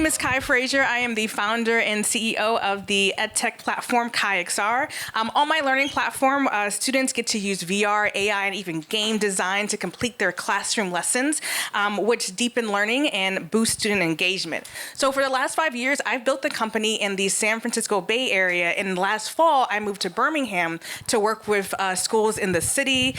name is Kai Frazier. I am the founder and CEO of the EdTech platform KaiXR. On my learning platform, students get to use VR, AI, and even game design to complete their classroom lessons, which deepen learning and boost student engagement. So for the last 5 years, I've built the company in the San Francisco Bay Area. And last fall, I moved to Birmingham to work with schools in the city,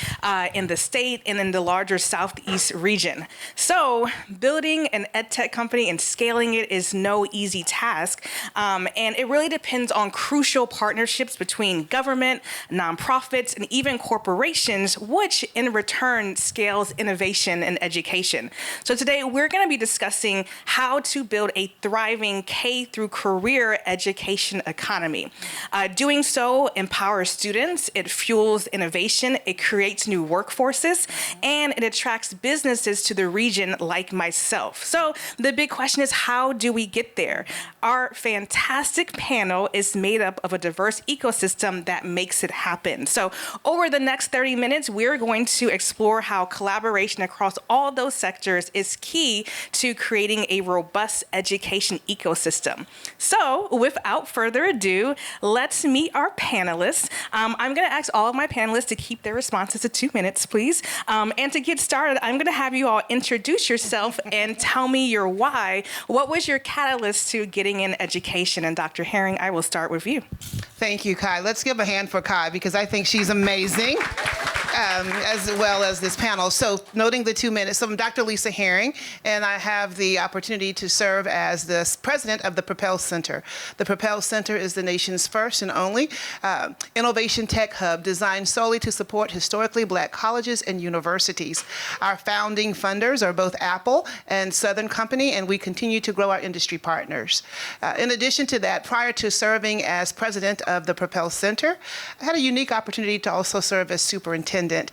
in the state, and in the larger Southeast region. So building an EdTech company and scaling it is no easy task, and it really depends on crucial partnerships between government, nonprofits, and even corporations, which in return scales innovation and education. So today we're going to be discussing how to build a thriving K through career education economy. Doing so empowers students, it fuels innovation, it creates new workforces, and it attracts businesses to the region like myself. So the big question is, how do we get there? Our fantastic panel is made up of a diverse ecosystem that makes it happen. So over the next 30 minutes, we're going to explore how collaboration across all those sectors is key to creating a robust education ecosystem. So without further ado, let's meet our panelists. I'm going to ask all of my panelists to keep their responses to 2 minutes, please. And to get started, I'm going to have you all introduce yourself and tell me your why. What was your catalyst to getting in education? And Dr. Herring, I will start with you. Thank you, Kai. Let's give a hand for Kai because I think she's amazing, as well as this panel. So noting the 2 minutes, so I'm Dr. Lisa Herring, and I have the opportunity to serve as the president of the Propel Center. The Propel Center is the nation's first and only innovation tech hub designed solely to support historically Black colleges and universities. Our founding funders are both Apple and Southern Company, and we continue to grow our industry partners. In addition to that, prior to serving as president of the Propel Center, I had a unique opportunity to also serve as superintendent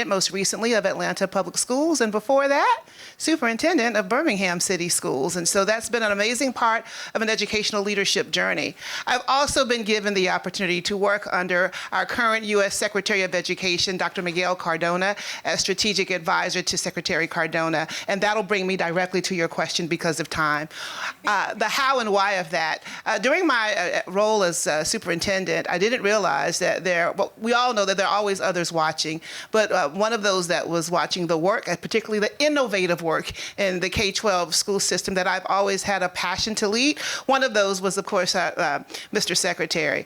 most recently of Atlanta Public Schools, and before that, superintendent of Birmingham City Schools. And so that's been an amazing part of an educational leadership journey. I've also been given the opportunity to work under our current U.S. Secretary of Education, Dr. Miguel Cardona, as strategic advisor to Secretary Cardona, and that'll bring me directly to your question because of time. The how and why of that. During my role as superintendent, I didn't realize that we all know that there are always others watching, but one of those that was watching the work, and particularly the innovative work in the K-12 school system that I've always had a passion to lead, one of those was, of course, Mr. Secretary.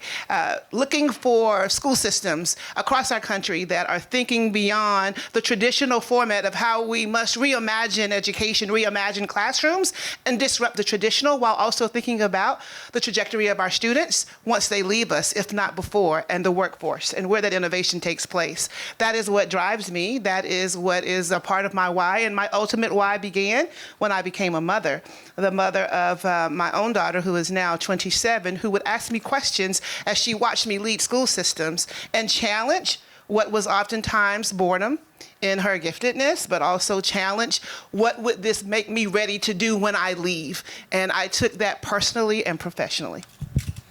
Looking for school systems across our country that are thinking beyond the traditional format of how we must reimagine education, reimagine classrooms, and disrupt the traditional while also thinking about the trajectory of our students once they leave us, if not before, and the workforce and where that innovation takes place. That is what drives me. That is what is a part of my why, and my ultimate why began when I became a mother, the mother of my own daughter, who is now 27, who would ask me questions as she watched me lead school systems and challenge what was oftentimes boredom in her giftedness, but also challenge what would this make me ready to do when I leave. And I took that personally and professionally.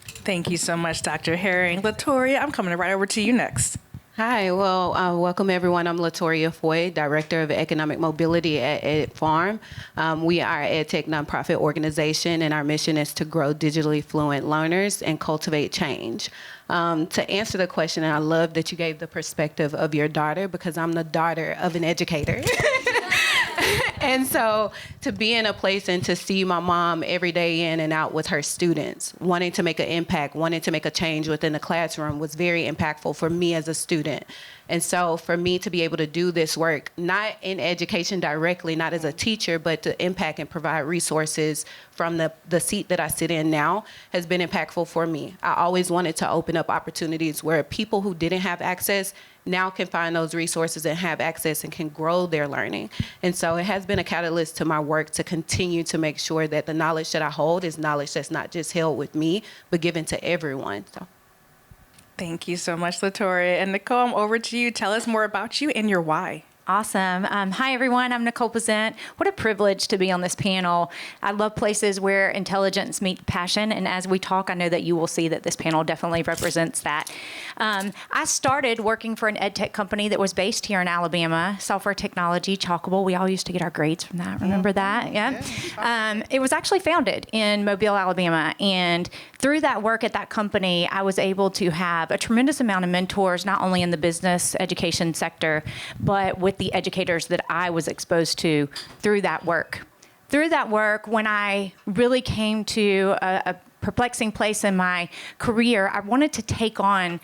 Thank you so much, Dr. Herring. LaToria, I'm coming right over to you next. Hi, well, welcome everyone. I'm LaToria Foy, Director of Economic Mobility at EdFarm. We are an EdTech nonprofit organization, and our mission is to grow digitally fluent learners and cultivate change. To answer the question, and I love that you gave the perspective of your daughter, because I'm the daughter of an educator. And so to be in a place and to see my mom every day in and out with her students, wanting to make an impact, wanting to make a change within the classroom was very impactful for me as a student. And so for me to be able to do this work, not in education directly, not as a teacher, but to impact and provide resources from the seat that I sit in now has been impactful for me. I always wanted to open up opportunities where people who didn't have access now can find those resources and have access and can grow their learning. And so it has been a catalyst to my work to continue to make sure that the knowledge that I hold is knowledge that's not just held with me, but given to everyone. So. Thank you so much, LaToria. And Nicole, I'm over to you. Tell us more about you and your why. Awesome. Hi, everyone. I'm Nicole Pezent. What a privilege to be on this panel. I love places where intelligence meets passion, and as we talk, I know that you will see that this panel definitely represents that. I started working for an EdTech company that was based here in Alabama, software technology, Chalkable. We all used to get our grades from that. Remember that? Yeah. It was actually founded in Mobile, Alabama, and through that work at that company, I was able to have a tremendous amount of mentors, not only in the business education sector, but with the educators that I was exposed to through that work. Through that work, when I really came to a perplexing place in my career, I wanted to take on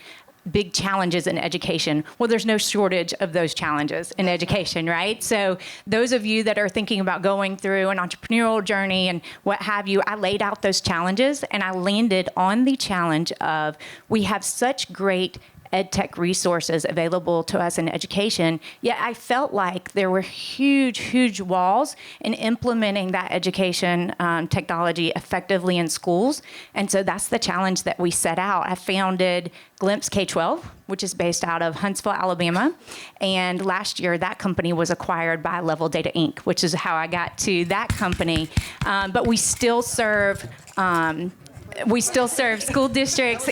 big challenges in education. Well, there's no shortage of those challenges in education, right? So those of you that are thinking about going through an entrepreneurial journey and what have you, I laid out those challenges and I landed on the challenge of we have such great EdTech resources available to us in education, yet I felt like there were huge walls in implementing that education technology effectively in schools. And so that's the challenge that we set out. I founded Glimpse K-12, which is based out of Huntsville, Alabama. And last year, that company was acquired by Level Data Inc., which is how I got to that company. But we still serve school districts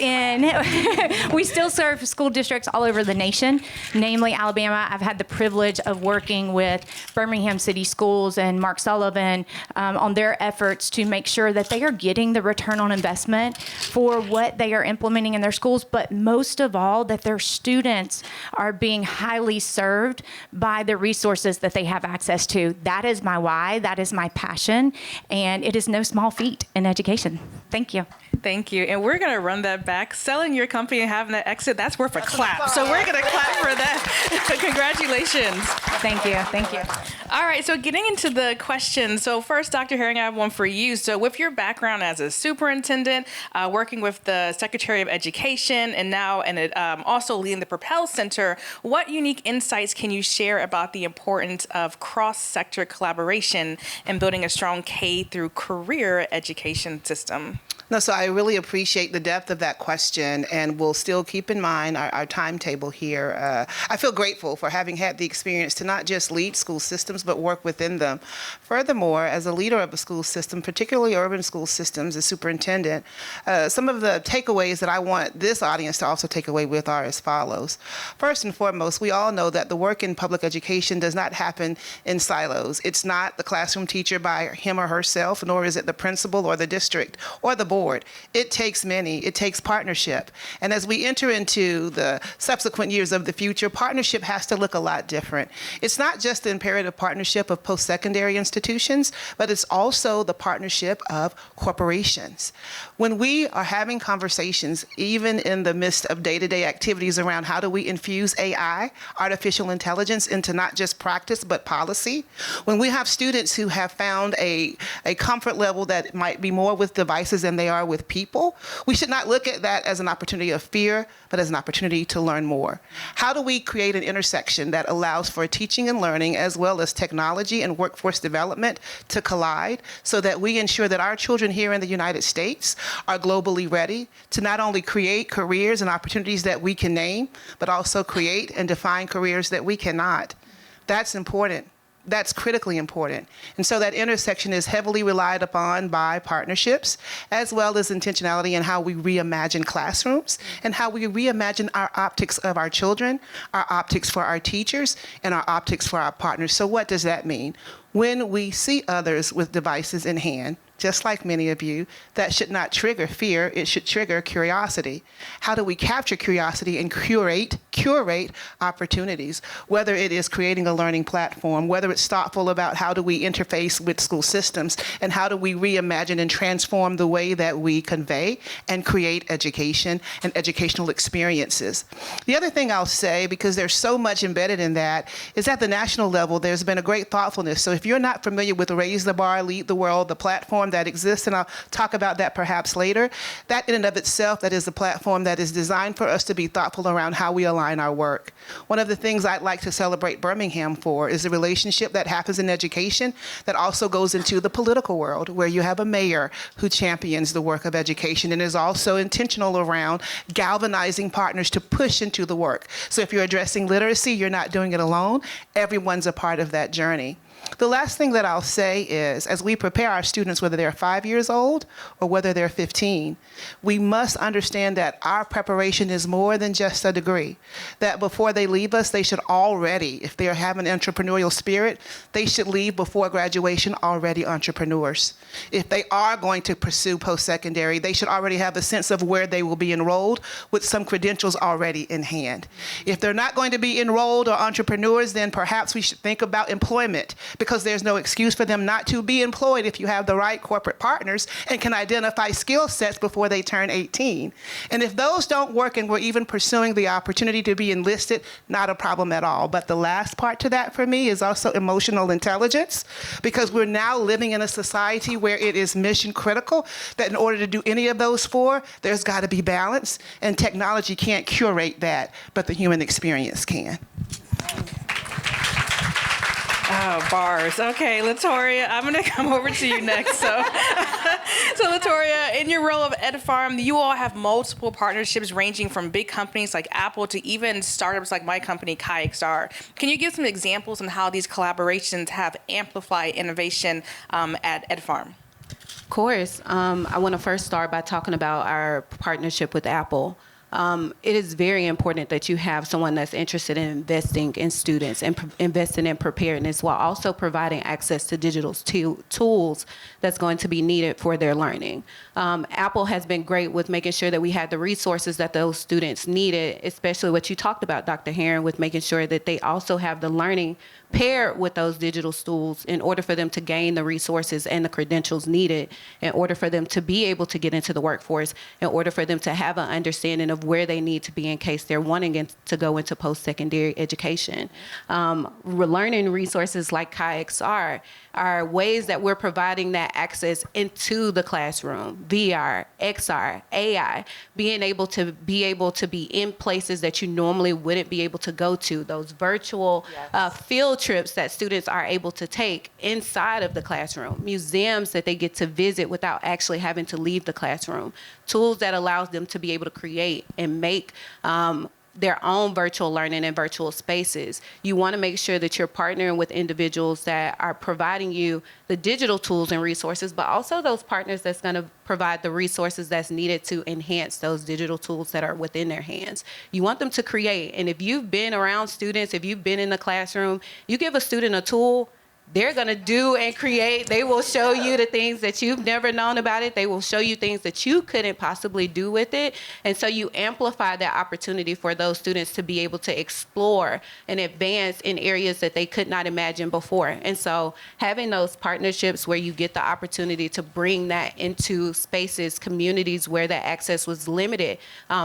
school districts all over the nation, namely Alabama. I've had the privilege of working with Birmingham City Schools and Mark Sullivan on their efforts to make sure that they are getting the return on investment for what they are implementing in their schools, but most of all, that their students are being highly served by the resources that they have access to. That is my why, that is my passion, and it is no small feat in education. Thank you. Thank you. And we're going to run that back. Selling your company and having that exit, that's worth a clap. So we're going to clap for that. Congratulations. Thank you. Thank you. All right. So getting into the questions. So first, Dr. Herring, I have one for you. So with your background as a superintendent, working with the Secretary of Education, and now also leading the Propel Center, what unique insights can you share about the importance of cross-sector collaboration and building a strong K through career education system? No, so I really appreciate the depth of that question, and we'll still keep in mind our timetable here. I feel grateful for having had the experience to not just lead school systems, but work within them. Furthermore, as a leader of a school system, particularly urban school systems, as superintendent, some of the takeaways that I want this audience to also take away with are as follows. First and foremost, we all know that the work in public education does not happen in silos. It's not the classroom teacher by him or herself, nor is it the principal or the district or the board. It takes many. It takes partnership. And as we enter into the subsequent years of the future, partnership has to look a lot different. It's not just the imperative partnership of post-secondary institutions, but it's also the partnership of corporations. When we are having conversations, even in the midst of day-to-day activities around how do we infuse AI, artificial intelligence, into not just practice, but policy, when we have students who have found a comfort level that might be more with devices than they are with people, we should not look at that as an opportunity of fear, but as an opportunity to learn more. How do we create an intersection that allows for teaching and learning, as well as technology and workforce development, to collide, so that we ensure that our children here in the United States are globally ready to not only create careers and opportunities that we can name, but also create and define careers that we cannot? That's important. That's critically important. And so that intersection is heavily relied upon by partnerships, as well as intentionality in how we reimagine classrooms and how we reimagine our optics of our children, our optics for our teachers, and our optics for our partners. So what does that mean? When we see others with devices in hand, just like many of you, that should not trigger fear, it should trigger curiosity. How do we capture curiosity and curate opportunities, whether it is creating a learning platform, whether it's thoughtful about how do we interface with school systems, and how do we reimagine and transform the way that we convey and create education and educational experiences. The other thing I'll say, because there's so much embedded in that, is at the national level, there's been a great thoughtfulness. So if you're not familiar with Raise the Bar, Lead the World, the platform platform that exists, and I'll talk about that perhaps later. That in and of itself, that is a platform that is designed for us to be thoughtful around how we align our work. One of the things I'd like to celebrate Birmingham for is the relationship that happens in education that also goes into the political world, where you have a mayor who champions the work of education and is also intentional around galvanizing partners to push into the work. So if you're addressing literacy, you're not doing it alone. Everyone's a part of that journey. The last thing that I'll say is, as we prepare our students, whether they're 5 years old or whether they're 15, we must understand that our preparation is more than just a degree. That before they leave us, they should already, if they have an entrepreneurial spirit, they should leave before graduation already entrepreneurs. If they are going to pursue post-secondary, they should already have a sense of where they will be enrolled with some credentials already in hand. If they're not going to be enrolled or entrepreneurs, then perhaps we should think about employment, because there's no excuse for them not to be employed if you have the right corporate partners and can identify skill sets before they turn 18. And if those don't work and we're even pursuing the opportunity to be enlisted, not a problem at all. But the last part to that for me is also emotional intelligence, because we're now living in a society where it is mission critical that in order to do any of those four, there's got to be balance, and technology can't curate that, but the human experience can. Oh, bars. Okay, LaToria, I'm going to come over to you next. So LaToria, in your role of EdFarm, you all have multiple partnerships ranging from big companies like Apple to even startups like my company, KaiXR. Can you give some examples on how these collaborations have amplified innovation at EdFarm? Of course. I want to first start by talking about our partnership with Apple. It is very important that you have someone that's interested in investing in students and investing in preparedness while also providing access to digital tools that's going to be needed for their learning. Apple has been great with making sure that we had the resources that those students needed, especially what you talked about, Dr. Herron, with making sure that they also have the learning paired with those digital tools in order for them to gain the resources and the credentials needed in order for them to be able to get into the workforce, in order for them to have an understanding of where they need to be in case they're wanting to go into post-secondary education. Learning resources like KaiXR are ways that we're providing that access into the classroom, VR, XR, AI, being able to be in places that you normally wouldn't be able to go to, those virtual field trips that students are able to take inside of the classroom, museums that they get to visit without actually having to leave the classroom, tools that allows them to be able to create and make their own virtual learning and virtual spaces. You want to make sure that you're partnering with individuals that are providing you the digital tools and resources, but also those partners that's going to provide the resources that's needed to enhance those digital tools that are within their hands. You want them to create. And if you've been around students, if you've been in the classroom, you give a student a tool, they're going to do and create. They will show you the things that you've never known about it. They will show you things that you couldn't possibly do with it. And so you amplify that opportunity for those students to be able to explore and advance in areas that they could not imagine before. And so having those partnerships where you get the opportunity to bring that into spaces, communities where that access was limited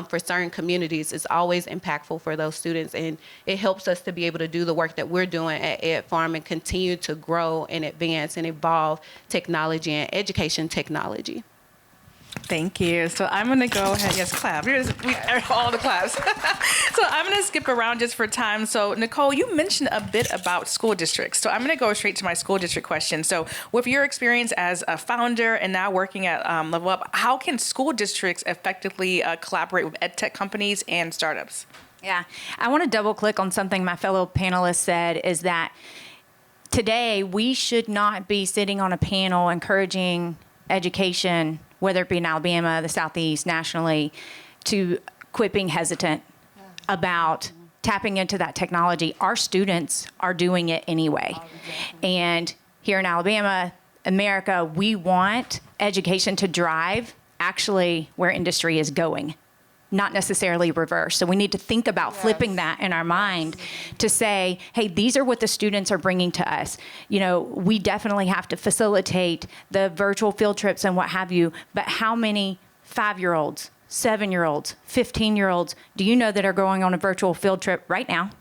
for certain communities is always impactful for those students. And it helps us to be able to do the work that we're doing at EdFarm and continue to grow and advance and evolve technology and education technology. Thank you. So I'm going to go ahead. Yes, clap. All the claps. So I'm going to skip around just for time. So Nicole, you mentioned a bit about school districts. So I'm going to go straight to my school district question. So with your experience as a founder and now working at Level Up, how can school districts effectively collaborate with EdTech companies and startups? Yeah, I want to double click on something my fellow panelists said, is that today, we should not be sitting on a panel encouraging education, whether it be in Alabama, the Southeast, nationally, to quit being hesitant about tapping into that technology. Our students are doing it anyway. And here in Alabama, America, we want education to drive actually where industry is going, not necessarily reverse. So we need to think about flipping that in our mind to say, hey, these are what the students are bringing to us. You know, we definitely have to facilitate the virtual field trips and what have you, but how many 5-year-olds, 7-year-olds, 15-year-olds do you know that are going on a virtual field trip right now,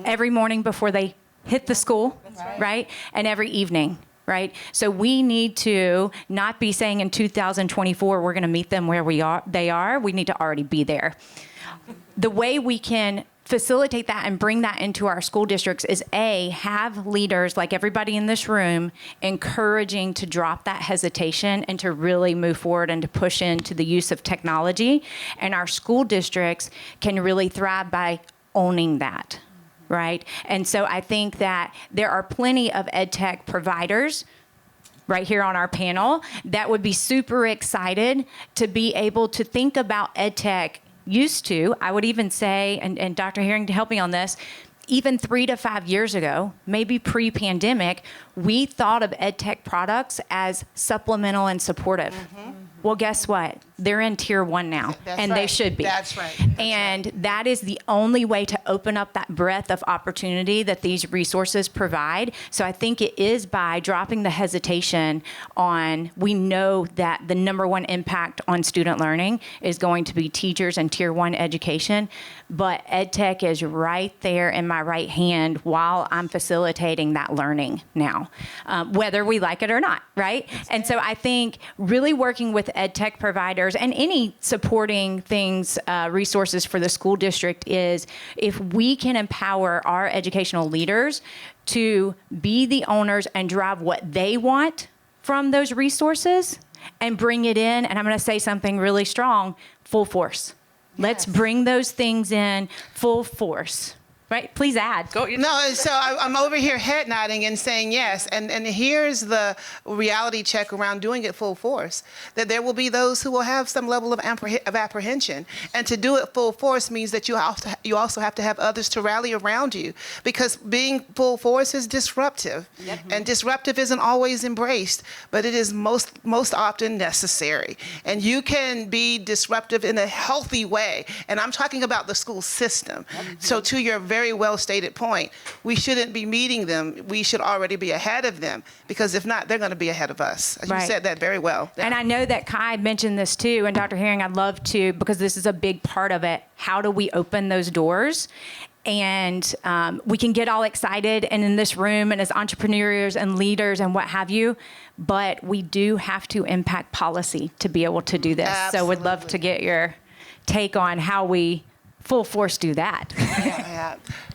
every morning before they hit the school, right? And every evening right? So we need to not be saying in 2024 we're going to meet them where they are. We need to already be there. The way we can facilitate that and bring that into our school districts is have leaders like everybody in this room encouraging to drop that hesitation and to really move forward and to push into the use of technology. And our school districts can really thrive by owning that, right? And so I think that there are plenty of EdTech providers right here on our panel that would be super excited to be able to think about EdTech. I would even say, and Dr. Herring to help me on this, even 3 to 5 years ago, maybe pre-pandemic, we thought of EdTech products as supplemental and supportive. Well, guess what? They're in tier 1 now, they should be. That's right. And that is the only way to open up that breadth of opportunity that these resources provide. So I think it is by dropping the hesitation on, we know that the number one impact on student learning is going to be teachers and tier 1 education, but EdTech is right there in my right hand while I'm facilitating that learning now, whether we like it or not, right? And so I think really working with EdTech providers and any supporting things, resources for the school district is if we can empower our educational leaders to be the owners and drive what they want from those resources and bring it in, and I'm going to say something really strong, full force. Let's bring those things in full force. Right? Please add. No, so I'm over here head nodding and saying yes. And here's the reality check around doing it full force, that there will be those who will have some level of apprehension. And to do it full force means that you also have to have others to rally around you, because being full force is disruptive. And disruptive isn't always embraced, but it is most often necessary. And you can be disruptive in a healthy way. And I'm talking about the school system. So to your very well stated point, we shouldn't be meeting them. We should already be ahead of them, because if not, they're going to be ahead of us. You said that very well. And I know that Kai mentioned this too, and Dr. Herring, I'd love to, because this is a big part of it. How do we open those doors? And we can get all excited and in this room and as entrepreneurs and leaders and what have you, but we do have to impact policy to be able to do this. Absolutely. So we'd love to get your take on how we full force do that.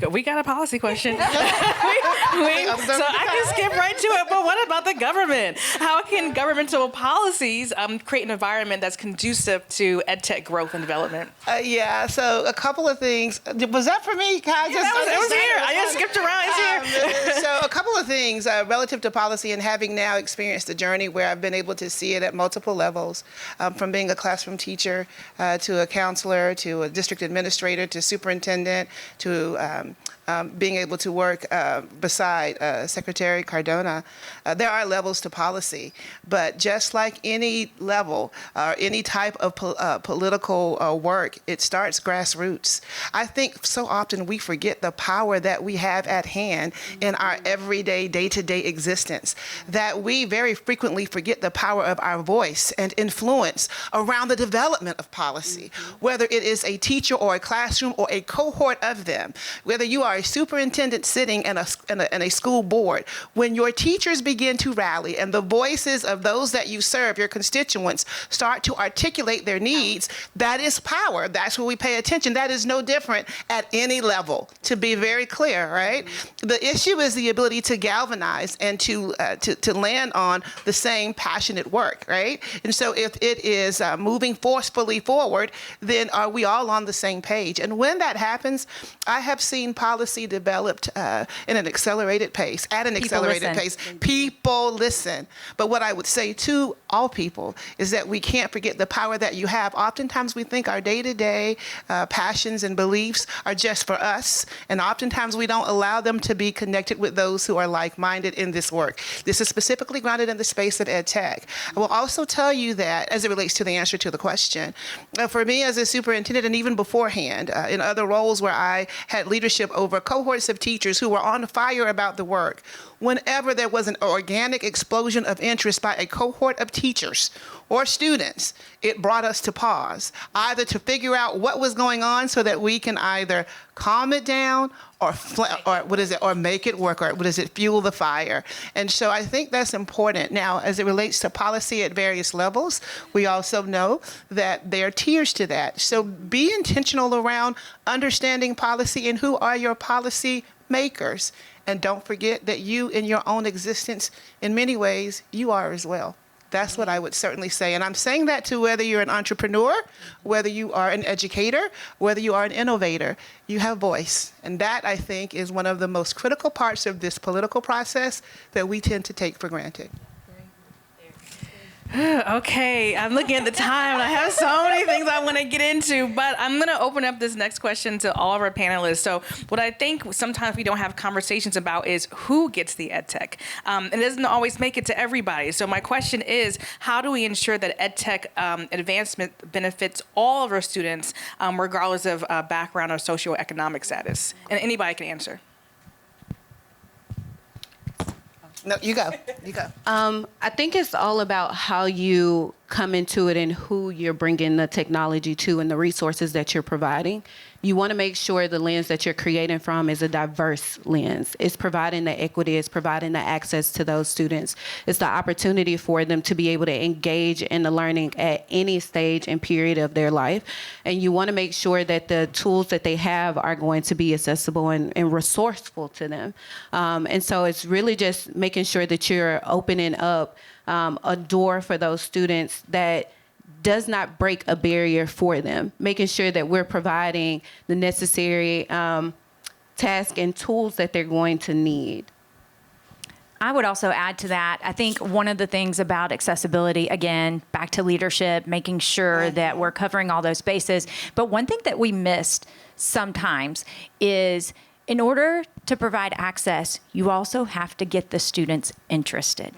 We got a policy question. So I can skip right to it, but what about the government? How can governmental policies create an environment that's conducive to EdTech growth and development? So a couple of things. Was that for me? It was here. I just skipped around. It's here. So a couple of things relative to policy, and having now experienced the journey where I've been able to see it at multiple levels, from being a classroom teacher to a counselor to a district administrator to superintendent to being able to work beside Secretary Cardona. There are levels to policy, but just like any level or any type of political work, it starts grassroots. I think so often we forget the power that we have at hand in our everyday, day-to-day existence, that we very frequently forget the power of our voice and influence around the development of policy, whether it is a teacher or a classroom or a cohort of them, whether you are a superintendent sitting in a school board. When your teachers begin to rally and the voices of those that you serve, your constituents, start to articulate their needs, that is power. That's where we pay attention. That is no different at any level, to be very clear, right? The issue is the ability to galvanize and to land on the same passionate work, right? And so if it is moving forcefully forward, then are we all on the same page? And when that happens, I have seen policy developed in an accelerated pace, at an accelerated pace. People listen. But what I would say to all people is that we can't forget the power that you have. Oftentimes we think our day-to-day passions and beliefs are just for us, and oftentimes we don't allow them to be connected with those who are like-minded in this work. This is specifically grounded in the space of EdTech. I will also tell you that, as it relates to the answer to the question, for me as a superintendent and even beforehand, in other roles where I had leadership over cohorts of teachers who were on fire about the work, whenever there was an organic explosion of interest by a cohort of teachers, or students, it brought us to pause, either to figure out what was going on so that we can either calm it down or make it work, or fuel the fire. And so I think that's important. Now, as it relates to policy at various levels, we also know that there are tiers to that. So be intentional around understanding policy and who are your policy makers. And don't forget that you, in your own existence, in many ways, you are as well. That's what I would certainly say. And I'm saying that to whether you're an entrepreneur, whether you are an educator, whether you are an innovator, you have voice. And that, I think, is one of the most critical parts of this political process that we tend to take for granted. Okay, I'm looking at the time and I have so many things I want to get into, but I'm going to open up this next question to all of our panelists. So what I think sometimes we don't have conversations about is who gets the EdTech. It doesn't always make it to everybody. So my question is, how do we ensure that EdTech advancement benefits all of our students, regardless of background or socioeconomic status? And anybody can answer. No, you go. You go. I think it's all about how you come into it and who you're bringing the technology to and the resources that you're providing. You want to make sure the lens that you're creating from is a diverse lens. It's providing the equity, it's providing the access to those students. It's the opportunity for them to be able to engage in the learning at any stage and period of their life. And you want to make sure that the tools that they have are going to be accessible and resourceful to them. And so it's really just making sure that you're opening up a door for those students that does not break a barrier for them, making sure that we're providing the necessary tasks and tools that they're going to need. I would also add to that, I think one of the things about accessibility, again, back to leadership, making sure that we're covering all those bases. But one thing that we missed sometimes is, in order to provide access, you also have to get the students interested.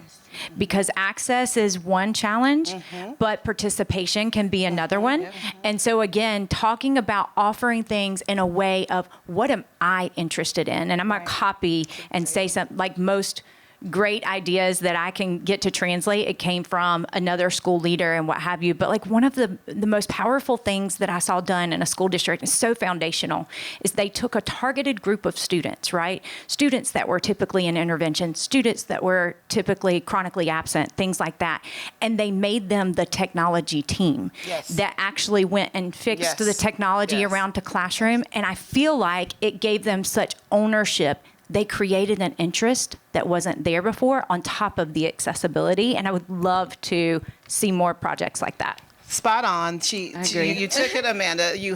Because access is one challenge, but participation can be another one. And so again, talking about offering things in a way of, what am I interested in? And I'm going to copy and say something like most great ideas that I can get to translate. It came from another school leader and what have you. But like one of the most powerful things that I saw done in a school district is so foundational is they took a targeted group of students, right? Students that were typically in intervention, students that were typically chronically absent, things like that. And they made them the technology team that actually went and fixed the technology around the classroom. And I feel like it gave them such ownership. They created an interest that wasn't there before on top of the accessibility. And I would love to see more projects like that. Spot on. I agree. You took it, Amanda. You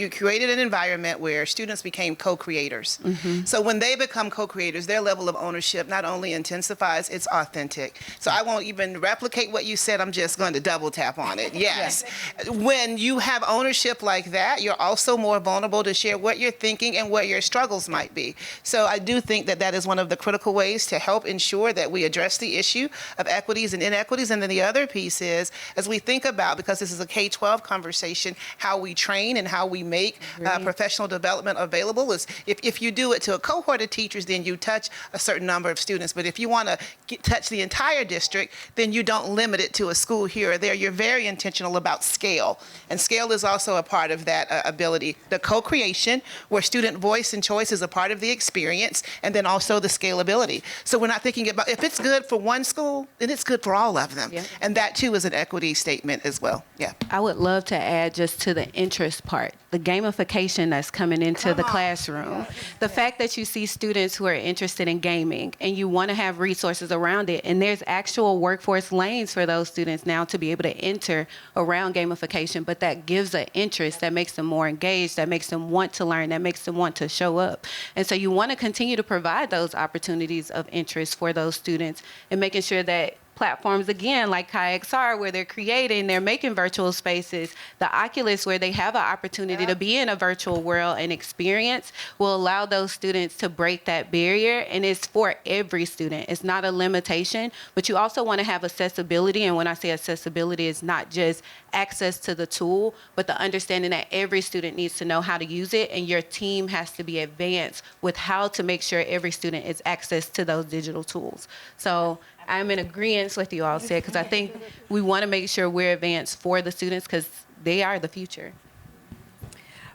created an environment where students became co-creators. So when they become co-creators, their level of ownership not only intensifies, it's authentic. So I won't even replicate what you said. I'm just going to double tap on it. Yes. When you have ownership like that, you're also more vulnerable to share what you're thinking and what your struggles might be. So I do think that that is one of the critical ways to help ensure that we address the issue of equities and inequities. And then the other piece is, as we think about, because this is a K-12 conversation, how we train and how we make professional development available. Is if you do it to a cohort of teachers, then you touch a certain number of students. But if you want to touch the entire district, then you don't limit it to a school here or there. You're very intentional about scale. And scale is also a part of that ability. The co-creation, where student voice and choice is a part of the experience, and then also the scalability. So we're not thinking about, if it's good for one school, then it's good for all of them. And that too is an equity statement as well. I would love to add just to the interest part, the gamification that's coming into the classroom. The fact that you see students who are interested in gaming and you want to have resources around it, and there's actual workforce lanes for those students now to be able to enter around gamification, but that gives an interest, that makes them more engaged, that makes them want to learn, that makes them want to show up. And so you want to continue to provide those opportunities of interest for those students and making sure that platforms, again, like KaiXR, where they're creating, they're making virtual spaces. The Oculus, where they have an opportunity to be in a virtual world and experience, will allow those students to break that barrier. And it's for every student. It's not a limitation, but you also want to have accessibility. And when I say accessibility, it's not just access to the tool, but the understanding that every student needs to know how to use it, and your team has to be advanced with how to make sure every student has access to those digital tools. So I'm in agreement with you all said, because I think we want to make sure we're advanced for the students because they are the future.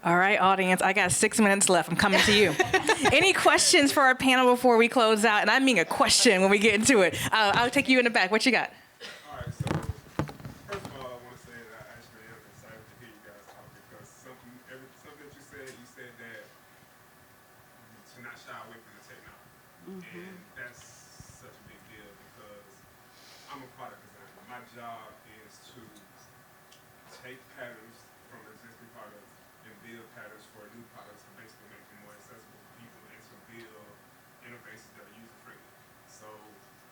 All right, audience, I got 6 minutes left. I'm coming to you. Any questions for our panel before we close out? And I mean a question when we get into it. I'll take you in the back. What you got? All right, so first of all, I want to say that I actually am excited to hear you guys talk because something that you said that to not shy away from the technology. And that's such a big deal because I'm a product designer. My job is to take patterns from existing products and build patterns for new products to basically make them more accessible to people and to build interfaces that are user-friendly. So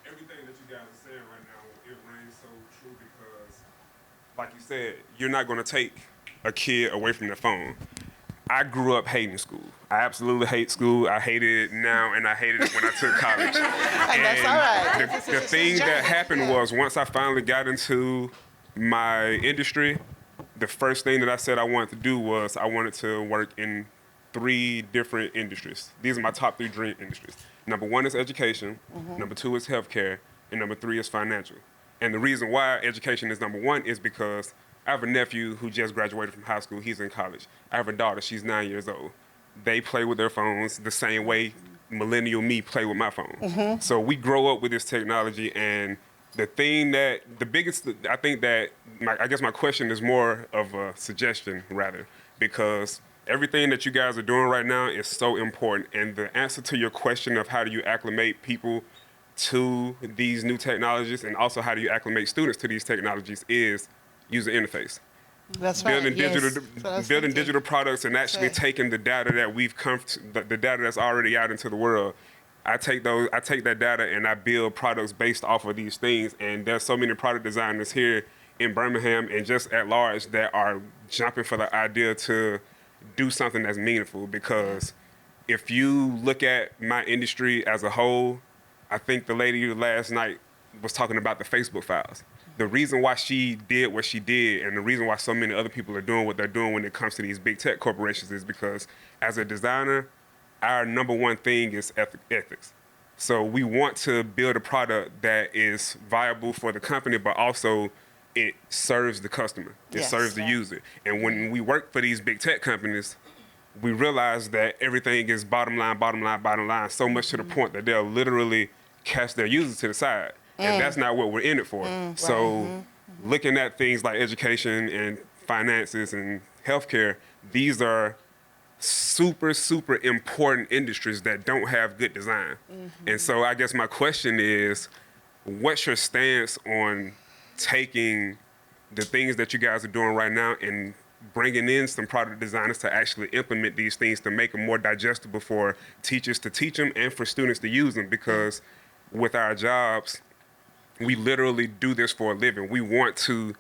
everything that you guys are saying right now, it rings so true because, like you said, you're not going to take a kid away from their phone. I grew up hating school. I absolutely hate school. I hated it now, and I hated it when I took college. And that's all right. The thing that happened was once I finally got into my industry, the first thing that I said I wanted to do was I wanted to work in 3 different industries. These are my top 3 dream industries. Number 1 is education, number 2 is healthcare, and number 3 is financial. And the reason why education is number 1 is because I have a nephew who just graduated from high school. He's in college. I have a daughter. She's 9 years old. They play with their phones the same way millennial me play with my phone. So we grow up with this technology, and I think that I guess my question is more of a suggestion rather, because everything that you guys are doing right now is so important. And the answer to your question of how do you acclimate people to these new technologies and also how do you acclimate students to these technologies is user interface. That's right. Building digital products and actually right. taking the data that the data that's already out into the world. I take that data and I build products based off of these things. And there's so many product designers here in Birmingham and just at large that are jumping for the idea to do something that's meaningful. Because if you look at my industry as a whole, I think the lady last night was talking about the Facebook files. The reason why she did what she did and the reason why so many other people are doing what they're doing when it comes to these big tech corporations is because as a designer, our number 1 thing is ethics. So we want to build a product that is viable for the company, but also it serves the customer. It serves the user. And when we work for these big tech companies, we realize that everything is bottom line, so much to the point that they'll literally cast their users to the side. And that's not what we're in it for. So looking at things like education and finances and healthcare, these are super, super important industries that don't have good design. And so I guess my question is, what's your stance on taking the things that you guys are doing right now and bringing in some product designers to actually implement these things to make them more digestible for teachers to teach them and for students to use them? Because with our jobs, we literally do this for a living. We want to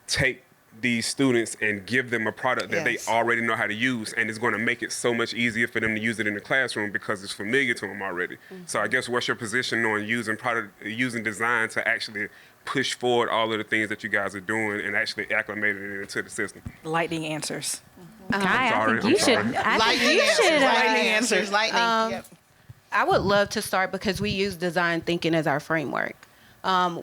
take these students and give them a product that they already know how to use, and it's going to make it so much easier for them to use it in the classroom because it's familiar to them already. So I guess what's your position on using design to actually push forward all of the things that you guys are doing and actually acclimating it into the system? Lightning answers. Kai, I think you should. Lightning. I would love to start because we use design thinking as our framework.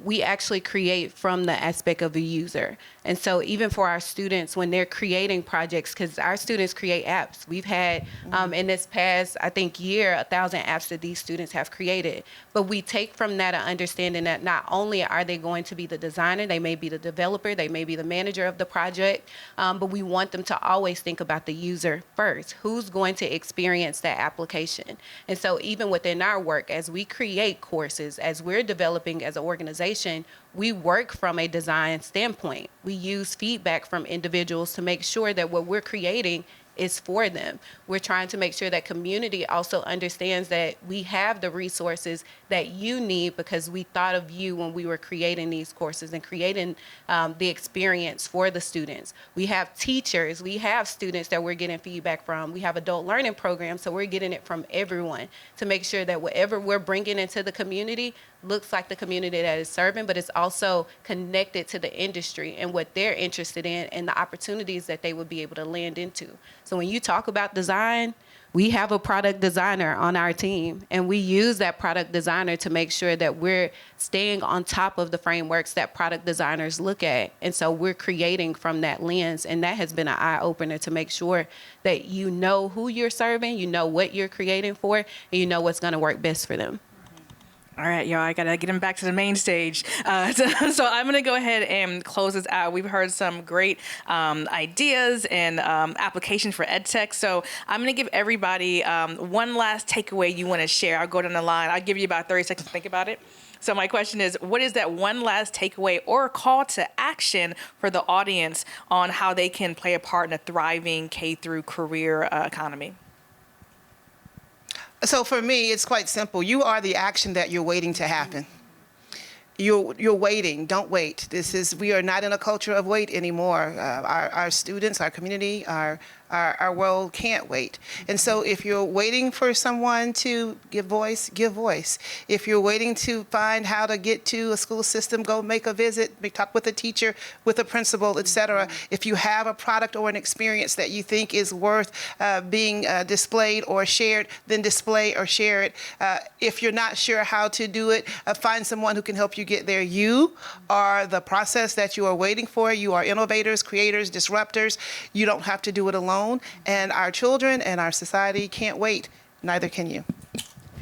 We actually create from the aspect of a user. And so even for our students, when they're creating projects, because our students create apps, we've had in this past, I think, year, 1,000 apps that these students have created. But we take from that an understanding that not only are they going to be the designer, they may be the developer, they may be the manager of the project, but we want them to always think about the user first. Who's going to experience that application? And so even within our work, as we create courses, as we're developing as an organization, we work from a design standpoint. We use feedback from individuals to make sure that what we're creating is for them. We're trying to make sure that community also understands that we have the resources that you need because we thought of you when we were creating these courses and creating the experience for the students. We have teachers, we have students that we're getting feedback from. We have adult learning programs, so we're getting it from everyone to make sure that whatever we're bringing into the community looks like the community that is serving, but it's also connected to the industry and what they're interested in and the opportunities that they would be able to land into. So when you talk about design, We have a product designer on our team, and we use that product designer to make sure that we're staying on top of the frameworks that product designers look at. And so we're creating from that lens, and that has been an eye-opener to make sure that you know who you're serving, you know what you're creating for, and you know what's going to work best for them. All right, y'all, I got to get him back to the main stage. So I'm going to go ahead and close this out. We've heard some great ideas and applications for EdTech. So I'm going to give everybody one last takeaway you want to share. I'll go down the line. I'll give you about 30 seconds to think about it. So my question is, what is that one last takeaway or call to action for the audience on how they can play a part in a thriving K through career economy? So for me, it's quite simple. You are the action that you're waiting to happen. You're waiting. Don't wait. We are not in a culture of wait anymore. Our students, our community, our world can't wait. And so if you're waiting for someone to give voice, give voice. If you're waiting to find how to get to a school system, go make a visit, talk with a teacher, with a principal, etc. If you have a product or an experience that you think is worth being displayed or shared, then display or share it. If you're not sure how to do it, find someone who can help you get there. You are the process that you are waiting for. You are innovators, creators, disruptors. You don't have to do it alone. And our children and our society can't wait. Neither can you.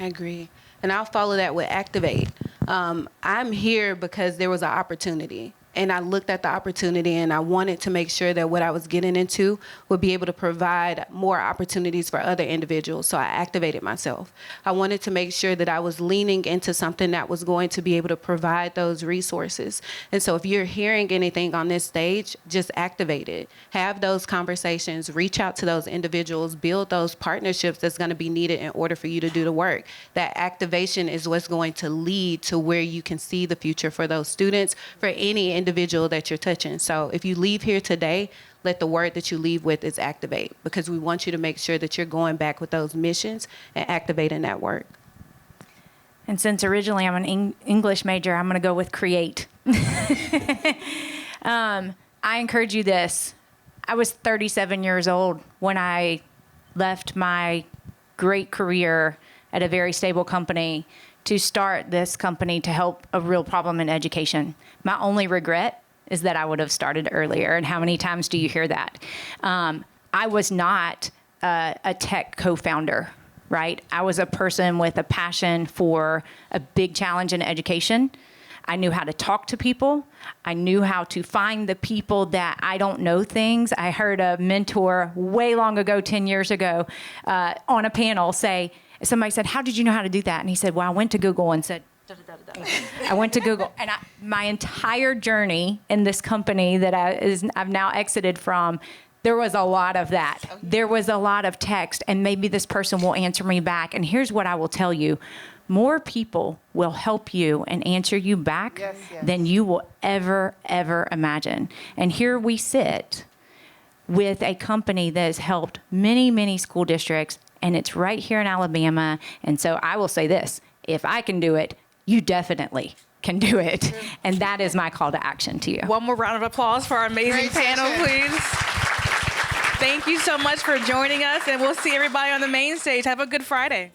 I agree. And I'll follow that with activate. I'm here because there was an opportunity. And I looked at the opportunity and I wanted to make sure that what I was getting into would be able to provide more opportunities for other individuals. So I activated myself. I wanted to make sure that I was leaning into something that was going to be able to provide those resources. And so if you're hearing anything on this stage, just activate it. Have those conversations, reach out to those individuals, build those partnerships that's going to be needed in order for you to do the work. That activation is what's going to lead to where you can see the future for those students, for any individual that you're touching. So if you leave here today, let the word that you leave with is activate, because we want you to make sure that you're going back with those missions and activating that work. And since originally I'm an English major, I'm going to go with create. I encourage you this. I was 37 years old when I left my great career at a very stable company to start this company to help a real problem in education. My only regret is that I would have started earlier. And how many times do you hear that? I was not a tech co-founder, right? I was a person with a passion for a big challenge in education. I knew how to talk to people. I knew how to find the people that I don't know things. I heard a mentor way long ago, 10 years ago, on a panel say, somebody said, "How did you know how to do that?" And he said, "Well, I went to Google and said, da, da, da, da. I went to Google." And my entire journey in this company that I've now exited from, there was a lot of that. There was a lot of text, and maybe this person will answer me back. And here's what I will tell you. More people will help you and answer you back than you will ever imagine. And here we sit with a company that has helped many, many school districts, and it's right here in Alabama. And so I will say this, if I can do it, you definitely can do it. And that is my call to action to you. One more round of applause for our amazing panel, please. Thank you so much for joining us, and we'll see everybody on the main stage. Have a good Friday.